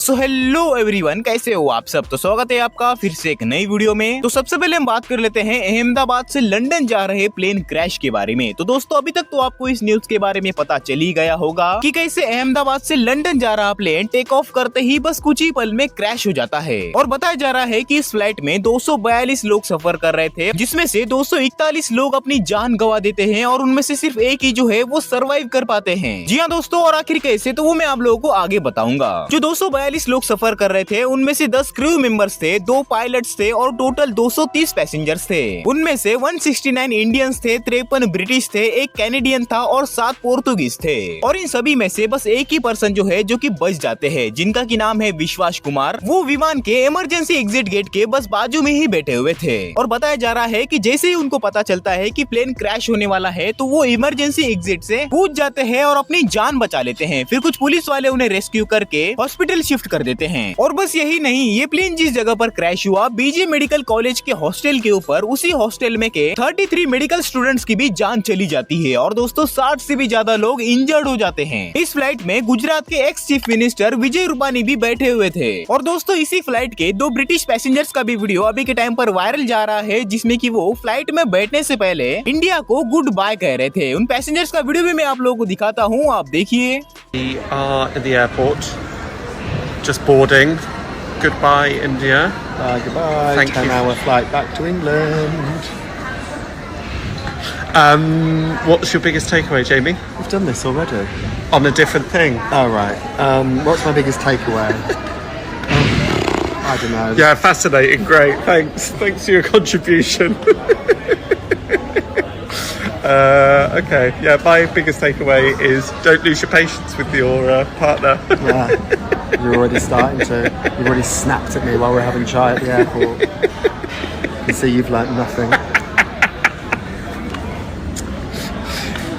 So hello everyone, कैसे हो आप सब। तो स्वागत है आपका फिर से एक नई वीडियो में। तो सबसे पहले हम बात कर लेते हैं अहमदाबाद से लंदन जा रहे प्लेन क्रैश के बारे में। तो दोस्तों अभी तक तो आपको इस न्यूज के बारे में पता चल ही गया होगा कि कैसे अहमदाबाद से लंदन जा रहा प्लेन टेक ऑफ करते ही बस कुछ ही पल में क्रैश हो जाता है। और बताया जा रहा है कि इस फ्लाइट में 242 लोग सफर कर रहे थे, जिसमें से 241 लोग अपनी जान गंवा देते हैं और उनमें से सिर्फ एक ही जो है वो सर्वाइव कर पाते हैं। जी हाँ दोस्तों, और आखिर कैसे तो वो मैं आप लोगों को आगे बताऊंगा। जो 242 लोग सफर कर रहे थे उनमें से 10 क्रू मेंबर्स थे, 2 पायलट्स थे और टोटल 230 पैसेंजर्स थे। उनमें से 169 इंडियंस थे, 53 ब्रिटिश थे, एक कैनेडियन था और 7 पोर्तुगीज थे। और इन सभी में से बस एक ही पर्सन जो है जो कि बच जाते हैं, जिनका की नाम है विश्वास कुमार। वो विमान के इमरजेंसी एग्जिट गेट के बस बाजू में ही बैठे हुए थे। और बताया जा रहा है कि जैसे ही उनको पता चलता है कि प्लेन क्रैश होने वाला है तो वो इमरजेंसी एग्जिट से कूद जाते हैं और अपनी जान बचा लेते हैं। फिर कुछ पुलिस वाले उन्हें रेस्क्यू करके हॉस्पिटल शिफ्ट कर देते हैं। और बस यही नहीं, ये प्लेन जिस जगह पर क्रैश हुआ बीजे मेडिकल कॉलेज के हॉस्टल के ऊपर, उसी हॉस्टल में के 33 मेडिकल स्टूडेंट्स की भी जान चली जाती है। और दोस्तों 60 से भी ज्यादा लोग इंजर्ड हो जाते हैं। इस फ्लाइट में गुजरात के ex chief minister Vijay Rupani भी बैठे हुए थे। और दोस्तों इसी फ्लाइट के 2 ब्रिटिश पैसेंजर्स का भी वीडियो अभी के टाइम पर वायरल जा रहा है, जिसमें कि वो फ्लाइट में बैठने से पहले इंडिया को गुड बाय कह रहे थे। उन पैसेंजर्स का वीडियो भी मैं आप लोगों को दिखाता हूँ, आप देखिए। Just boarding. Goodbye, India. Goodbye. Thank you. 10-hour flight back to England. What's your biggest takeaway, Jamie? We've done this already. On a different thing. Oh, right. What's my biggest takeaway? I don't know. Yeah, fascinating. Great. Thanks for your contribution. Okay. Yeah, my biggest takeaway is don't lose your patience with your partner. Yeah. You're already starting to. You've already snapped at me while we're having chai at the airport. I can see you've learnt nothing.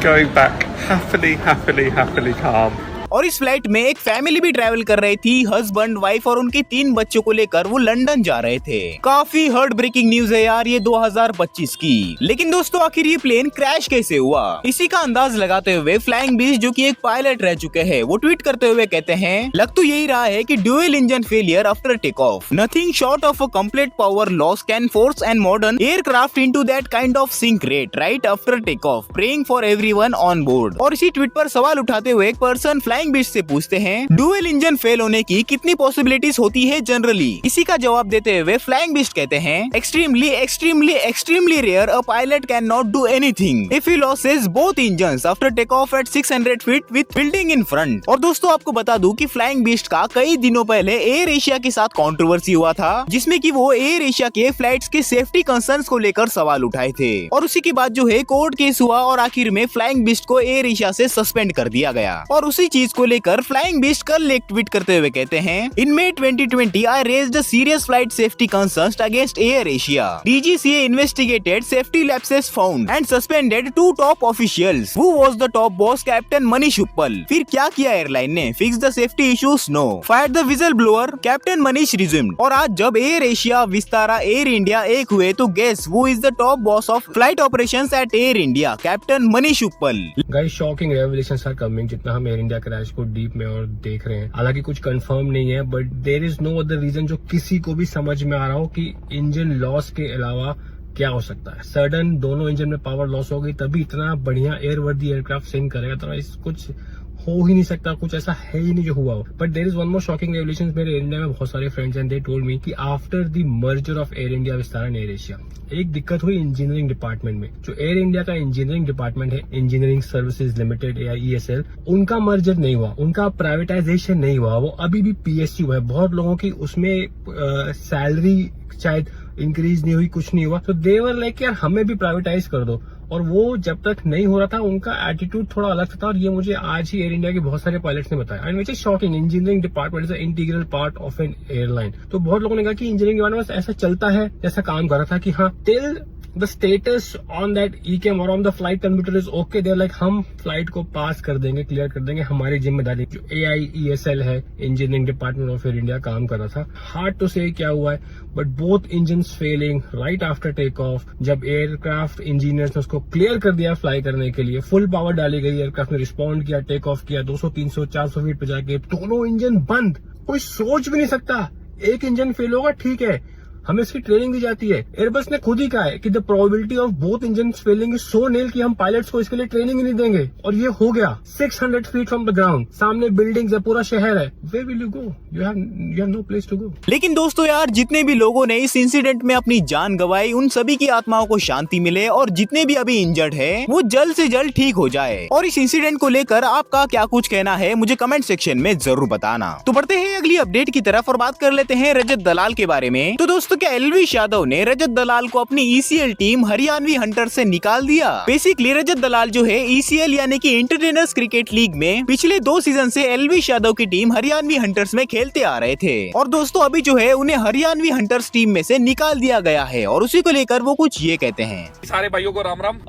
Going back happily calm. और इस flight में एक family भी travel कर रही थी, husband, wife और उनके 3 बच्चों को लेकर वो लंदन जा रहे थे। काफी हार्ट ब्रेकिंग न्यूज है यार ये 2025 की। लेकिन दोस्तों आखिर ये प्लेन क्रैश कैसे हुआ, इसी का अंदाज लगाते हुए फ्लाइंग बीस्ट जो कि एक पायलट रह चुके हैं, वो ट्वीट करते हुए कहते हैं, लग तो यही रहा है कि dual engine failure after take off, nothing short of a complete power loss can force and modern aircraft into that kind of sink rate right after take off, praying for everyone on board. और इसी tweet पर सवाल उठाते हुए एक person flying beast से पूछते हैं, डुअल इंजन फेल होने की कितनी पॉसिबिलिटीज होती है जनरली। इसी का जवाब देते हुए फ्लाइंग बीस्ट कहते हैं, extremely rare a pilot can not do anything if he loses both engines after take off at 600 feet with building in front. और दोस्तों आपको बता दूं कि फ्लाइंग बीस्ट का कई दिनों पहले एयर एशिया के साथ कंट्रोवर्सी हुआ था, जिसमें कि वो एयर एशिया के फ्लाइट्स के सेफ्टी कंसर्न्स को लेकर सवाल उठाए थे। और उसी के बाद जो है कोर्ट केस हुआ और आखिर में फ्लाइंग बीस्ट को एयर एशिया से सस्पेंड कर दिया गया। और उसी चीज को लेकर फ्लाइंग बीस्ट कल एक ट्वीट करते हुए कहते हैं, इन May 2020 I raised a serious flight safety concerns against Air Asia. DGCA investigated safety lapses found and suspended 2 top officials. Who was the top boss? Captain Manish Uppal. फिर क्या किया airline ने? Fix the safety issues? No. Fired the whistleblower? Captain Manish resumed. और आज जब air Asia, Vistara, air India एक हुए तो guess who is the top boss of flight operations at Air India? Captain Manish Uppal. Guys, shocking revelations are coming जितना हम air India crash को deep में और देख रहे हैं। हालांकि कुछ कंफर्म नहीं है, but there is no other reason जो किसी को भी समझ में आ रहा हो कि इंजन लॉस के अलावा क्या हो सकता है। सडन दोनों इंजन में पावर लॉस हो गई तभी इतना बढ़िया एयरवर्दी एयरक्राफ्ट सिंक करेगा, तो कुछ हो ही नहीं सकता, कुछ ऐसा है ही नहीं जो हुआ हो। But there is one more shocking revelation. मेरे एयर इंडिया में बहुत सारे friends and they told me कि after the merger of Air India Vistara and Air Asia एक दिक्कत हुई इंजीनियरिंग डिपार्टमेंट में। जो एयर इंडिया का इंजीनियरिंग डिपार्टमेंट है, इंजीनियरिंग सर्विसेज लिमिटेड या ESL, उनका मर्जर नहीं हुआ, उनका प्राइवेटाइजेशन नहीं हुआ, वो अभी भी PSU है। बहुत लोगों की उसमें सैलरी शायद इंक्रीज नहीं हुई, कुछ नहीं हुआ। तो देवर लाइक यार हमें भी प्राइवेटाइज कर दो। और वो जब तक नहीं हो रहा था उनका एटीट्यूड थोड़ा अलग था। और ये मुझे आज ही एयर इंडिया के बहुत सारे पायलट्स ने बताया, and which is shocking. Engineering department is integral part of N airline. तो बहुत लोगों ने कहा कि इंजीनियरिंग डिपार्टमेंट ऐसा चलता है जैसा काम कर रहा था कि हाँ till the status on that ECAM or on the flight computer is okay, they're like हम फ्लाइट को पास कर देंगे, क्लियर कर देंगे, हमारी जिम्मेदारी। जो AIESL है, engineering department of Air India काम कर रहा था। हार्ड टू से क्या हुआ है, but both engine failing right after take off. जब एयरक्राफ्ट इंजीनियर्स ने उसको क्लियर कर दिया फ्लाई करने के लिए, फुल पावर डाली गई, एयरक्राफ्ट ने रिस्पॉन्ड किया, टेक ऑफ किया, 200, 300, 400 फीट पे जाके दोनों इंजन बंद, कोई सोच भी नहीं सकता। एक इंजन फेल होगा ठीक है, हमें इसकी ट्रेनिंग दी जाती है। एयरबस ने खुद ही कहा है कि the probability of both engine failing is so nil कि हम पायलट्स को इसके लिए ट्रेनिंग ही नहीं देंगे। और ये हो गया 600 फीट फ्रॉम द ग्राउंड, सामने बिल्डिंग्स है, पूरा शहर है। Where will you go? You have no place to go. लेकिन दोस्तों यार, जितने भी लोगों ने इस इंसिडेंट में अपनी जान गंवाई, उन सभी की आत्माओं को शांति मिले और जितने भी अभी इंजर्ड है वो जल्द से जल्द ठीक हो जाए। और इस इंसिडेंट को लेकर आपका क्या कुछ कहना है मुझे कमेंट सेक्शन में जरूर बताना। तो बढ़ते हैं अगली अपडेट की तरफ और बात कर लेते हैं रजत दलाल के बारे में। तो दोस्तों, क्या एल्विश यादव ने रजत दलाल को अपनी ईसीएल टीम हरियाणवी हंटर से निकाल दिया? बेसिकली रजत दलाल जो है ईसीएल यानी कि एंटरटेनर्स क्रिकेट लीग में पिछले 2 सीजन से एल्विश यादव की टीम हरियाणवी हंटर्स में खेलते आ रहे थे। और दोस्तों, अभी जो है उन्हें हरियाणवी हंटर्स टीम में से निकाल दिया गया है और उसी को लेकर वो कुछ ये कहते हैं। सारे भाइयों को राम राम।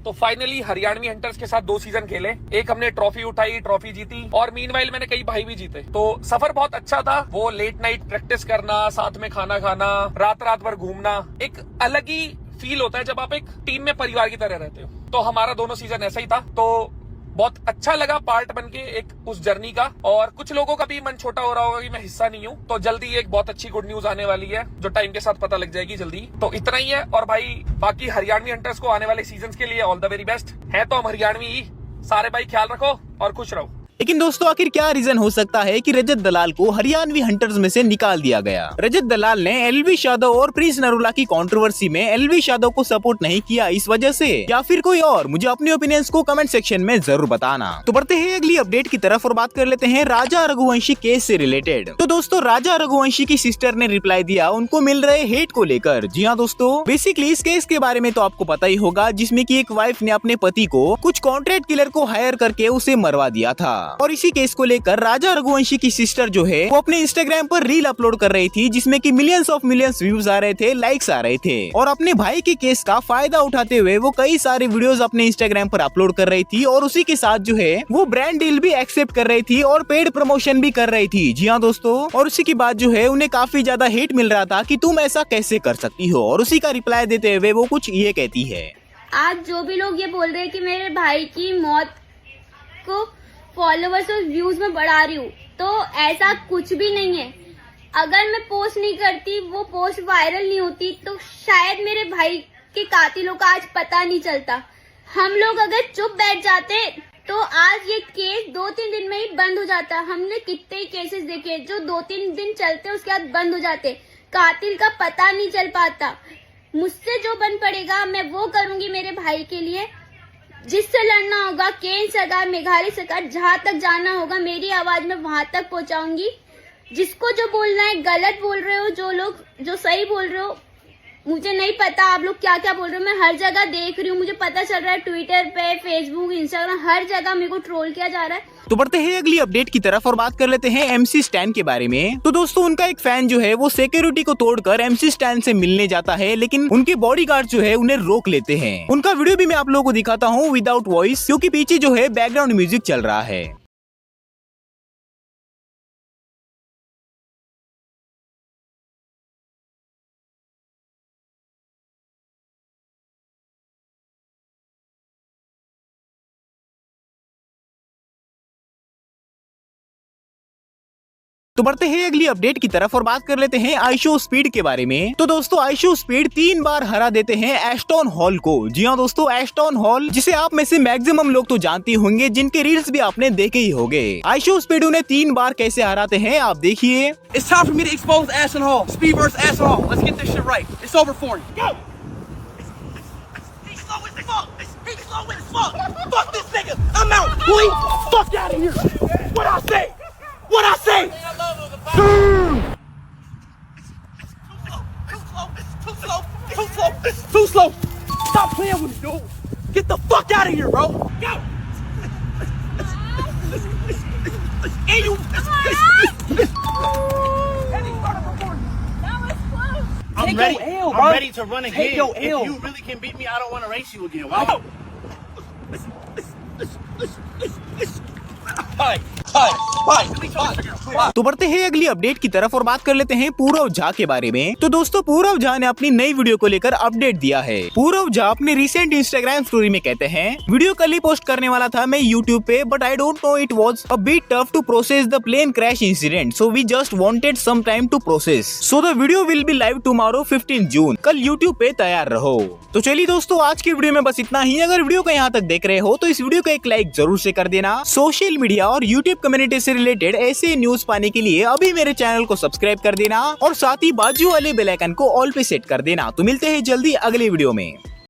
तो फाइनली हरियाणवी हंटर्स के साथ 2 सीजन खेले। एक हमने ट्रॉफी उठाई, ट्रॉफी जीती, और मीनवाइल मैंने कई भाई भी जीते। तो सफर बहुत अच्छा था। वो लेट नाइट प्रैक्टिस करना, साथ में खाना खाना, रात रात भर घूमना, एक अलग ही फील होता है जब आप एक टीम में परिवार की तरह रहते हो। तो हमारा दोनों सीजन ऐसा ही था। तो बहुत अच्छा लगा पार्ट बन के एक उस जर्नी का। और कुछ लोगों का भी मन छोटा हो रहा होगा कि मैं हिस्सा नहीं हूँ। तो जल्दी एक बहुत अच्छी गुड न्यूज आने वाली है जो टाइम के साथ पता लग जाएगी जल्दी। तो इतना ही है। और भाई बाकी हरियाणवी हंटर्स को आने वाले सीजन के लिए ऑल द वेरी बेस्ट। है तो हम हरियाणवी ही। सारे भाई ख्याल रखो और खुश रहो। लेकिन दोस्तों, आखिर क्या रीजन हो सकता है कि रजत दलाल को हरियाणवी हंटर्स में से निकाल दिया गया? रजत दलाल ने एल्विश यादव और प्रिंस नरूला की कंट्रोवर्सी में एल्विश यादव को सपोर्ट नहीं किया इस वजह से, या फिर कोई और? मुझे अपने ओपिनियंस को कमेंट सेक्शन में जरूर बताना। तो बढ़ते हैं अगली अपडेट की तरफ और बात कर लेते हैं राजा रघुवंशी केस से रिलेटेड। तो दोस्तों, राजा रघुवंशी की सिस्टर ने रिप्लाई दिया उनको मिल रहे हेट को लेकर। जी हाँ दोस्तों, बेसिकली इस केस के बारे में तो आपको पता ही होगा, जिसमें कि एक वाइफ ने अपने पति को कुछ कॉन्ट्रैक्ट किलर को हायर करके उसे मरवा दिया था। और इसी केस को लेकर राजा रघुवंशी की सिस्टर जो है वो अपने इंस्टाग्राम पर रील अपलोड कर रही थी, जिसमें कि मिलियंस ऑफ मिलियंस व्यूज आ रहे थे, लाइक्स आ रहे थे। और अपने भाई के केस का फायदा उठाते हुए वो कई सारे वीडियोस अपने इंस्टाग्राम पर अपलोड कर रही थी। और उसी के साथ जो है वो ब्रांड डील भी एक्सेप्ट कर रही थी और पेड प्रमोशन भी कर रही थी। जी हाँ दोस्तों, और उसी के बाद जो है उन्हें काफी ज्यादा हेट मिल रहा था कि तुम ऐसा कैसे कर सकती हो। और उसी का रिप्लाई देते हुए वो कुछ ये कहती है। आज जो भी लोग ये बोल रहे हैं कि मेरे भाई की मौत को फॉलोवर्स और व्यूज में बढ़ा रही हूँ, तो ऐसा कुछ भी नहीं है। अगर मैं पोस्ट नहीं करती, वो पोस्ट वायरल नहीं होती, तो शायद मेरे भाई के कातिलों का आज पता नहीं चलता। हम लोग अगर चुप बैठ जाते तो आज ये केस 2-3 दिन में ही बंद हो जाता। हमने कितने ही केसेस देखे जो 2-3 दिन चलते उसके बाद बंद हो जाते। कातिल का पता नहीं चल पाता। मुझसे जो बन पड़ेगा मैं वो करूंगी मेरे भाई के लिए। जिससे लड़ना होगा, केंद्र सरकार, मेघालय सरकार, जहाँ तक जाना होगा मेरी आवाज में वहां तक पहुंचाऊंगी। जिसको जो बोलना है, गलत बोल रहे हो, जो लोग जो सही बोल रहे हो, मुझे नहीं पता आप लोग क्या क्या बोल रहे हो। मैं हर जगह देख रही हूँ, मुझे पता चल रहा है, ट्विटर पे, फेसबुक, इंस्टाग्राम, हर जगह मेरे को ट्रोल किया जा रहा है। तो बढ़ते हैं अगली अपडेट की तरफ और बात कर लेते हैं MC स्टैन के बारे में। तो दोस्तों, उनका एक फैन जो है वो सिक्योरिटी को तोड़कर MC स्टैन से मिलने जाता है, लेकिन उनके बॉडीगार्ड जो है उन्हें रोक लेते हैं। उनका वीडियो भी मैं आप लोगों को दिखाता हूँ विदाउट वॉइस, क्योंकि पीछे जो है बैकग्राउंड म्यूजिक चल रहा है। तो बढ़ते हैं अगली अपडेट की तरफ और बात कर लेते हैं आइशो स्पीड के बारे में। तो दोस्तों, आइशो स्पीड 3 बार हरा देते हैं एस्टन हॉल को। जी हाँ दोस्तों, एस्टन हॉल, जिसे आप में से मैक्सिमम लोग तो जानते होंगे, जिनके रील्स भी आपने देखे ही होंगे। आइशो स्पीड उन्हें 3 बार कैसे हराते हैं आप देखिए। It's time for me to expose Ashton Hall. Speed versus Ashton Hall. Let's get this shit right. It's over for you. Go! He's slow as fuck. He's slow as fuck. Fuck this nigga. I'm out. Boy, fuck out of here. What I say? What I say? Too slow. Too slow. Too slow. Too slow. Stop playing with me, dude. Get the fuck out of here, bro. Go! And you... I'm ready to run again. Take your L. If you really can beat me, I don't want to race you again. Wow. All right. तो बढ़ते हैं अगली update की तरफ और बात कर लेते हैं पूरव झा के बारे में। तो दोस्तों पूरव झा ने अपनी नई वीडियो को लेकर अपडेट दिया है। पूरव झा अपने रिसेंट इंस्टाग्राम स्टोरी में कहते हैं, वीडियो कल ही पोस्ट करने वाला था मैं यूट्यूब पे, but I don't know it was a bit tough to process the plane crash incident, so we just wanted some time to process, so the video will be live tomorrow 15 June. कल YouTube पे तैयार रहो। तो चलिए दोस्तों आज की video में बस इतना ही। अगर वीडियो को यहाँ तक देख रहे हो तो इस वीडियो को एक लाइक जरूर से कर देना। सोशल मीडिया और यूट्यूब कम्युनिटी से रिलेटेड ऐसे न्यूज पाने के लिए अभी मेरे चैनल को सब्सक्राइब कर देना और साथ ही बाजू वाले बेल आइकन को ऑल पे सेट कर देना। तो मिलते हैं जल्दी अगले वीडियो में।